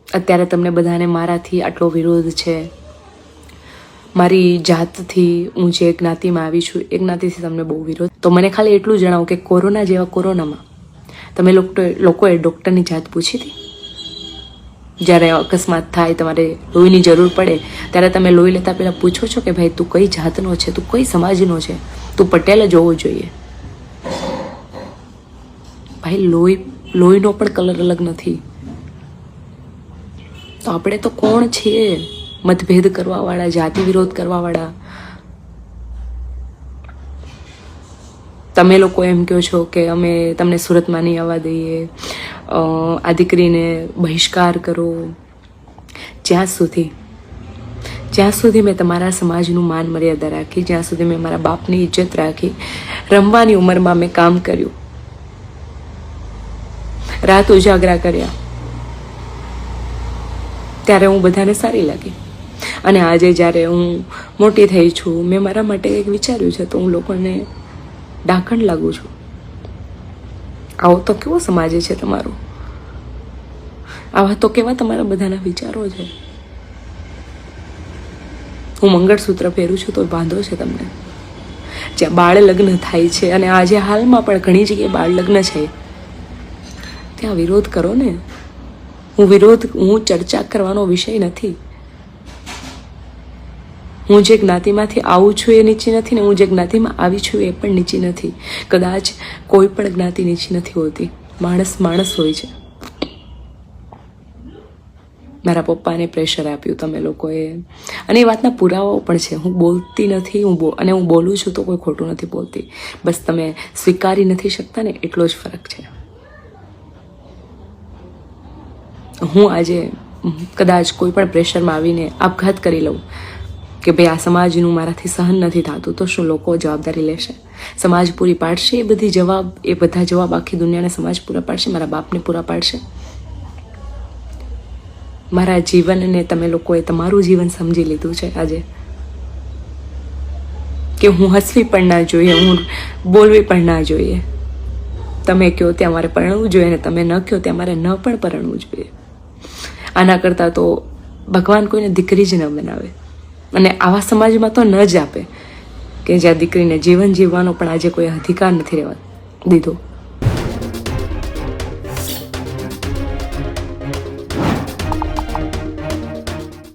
અત્યારે તમને બધાને મારાથી આટલો વિરોધ છે, મારી જાતથી હું જે જ્ઞાતિમાં આવી છું એ જ્ઞાતિથી તમને બહુ વિરોધ. તો મને ખાલી એટલું જણાવો કે કોરોના જેવા કોરોનામાં તમે લોકોએ ડૉક્ટરની જાત પૂછી હતી? જ્યારે અકસ્માત થાય, તમારે લોહીની જરૂર પડે, ત્યારે તમે લોહી લેતા પહેલાં પૂછો છો કે ભાઈ તું કઈ જાતનો છે, તું કઈ સમાજનો છે, તું પટેલ જ હોવો જોઈએ? ભાઈ લોહીનો પણ કલર અલગ નથી. તો આપણે તો કોણ છીએ મતભેદ કરવાવાળા, જાતિ વિરોધ કરવાવાળા? તમે લોકો એમ કહો છો કે અમે તમને સુરતમાં નહીં આવવા દઈએ, આ દીકરીને બહિષ્કાર કરો. જ્યાં સુધી મેં તમારા સમાજનું માન મર્યાદા રાખી, જ્યાં સુધી મેં મારા બાપની ઇજ્જત રાખી, રમવાની ઉંમરમાં મેં કામ કર્યું, રાત ઉજાગરા કર્યા, ત્યારે હું બધાને સારી લાગી. અને આજે જ્યારે હું મોટી થઈ છું, મેં મારા માટે કંઈક વિચાર્યું છે, તો હું લોકોને ડાકણ લાગુ છું. આવો તો કેવો સમાજ છે તમારો? આવા તો કેવા તમારા બધાના વિચારો છે? હું મંગળસૂત્ર પહેરું છું તો વાંધો છે તમને? જ્યાં બાળ લગ્ન થાય છે, અને આજે હાલમાં પણ ઘણી જગ્યાએ બાળ લગ્ન છે, ત્યાં વિરોધ કરો ને. હું ચર્ચા કરવાનો વિષય નથી. હું જે જ્ઞાતિમાંથી આવું છું એ નીચી નથી ને હું જે જ્ઞાતિમાં આવી છું એ પણ નીચી નથી. કદાચ કોઈ પણ જ્ઞાતિ નીચી નથી હોતી. માણસ હોય છે. મારા પપ્પાને પ્રેશર આપ્યું તમે લોકોએ, અને એ વાતના પુરાવાઓ પણ છે. હું બોલતી નથી, અને હું બોલું છું તો કોઈ ખોટું નથી બોલતી. બસ તમે સ્વીકારી નથી શકતા ને, એટલો જ ફરક છે. હું આજે કદાચ કોઈ પણ પ્રેશરમાં આવીને આપઘાત કરી લઉં કે ભાઈ આ સમાજનું મારાથી સહન નથી થતું, તો શું લોકો જવાબદારી લેશે? સમાજ પૂરી પાડશે એ બધા જવાબ આખી દુનિયાને સમાજ પૂરા પાડશે? મારા બાપને પૂરા પાડશે? મારા જીવનને તમે લોકોએ તમારું જીવન સમજી લીધું છે આજે, કે હું હસવી પણ ના જોઈએ, હું બોલવી પણ ના જોઈએ. તમે કહો ત્યાં મારે પરણવું જોઈએ, ને તમે ન કહો ત્યાં મારે ન પણ પરણવું જોઈએ. આના કરતાં તો ભગવાન કોઈને દીકરી જ ન બનાવે, અને આવા સમાજમાં તો ન જ આપે કે જ્યાં દીકરીને જીવન જીવવાનો પણ આજે કોઈ અધિકાર નથી રહેવા દીધો.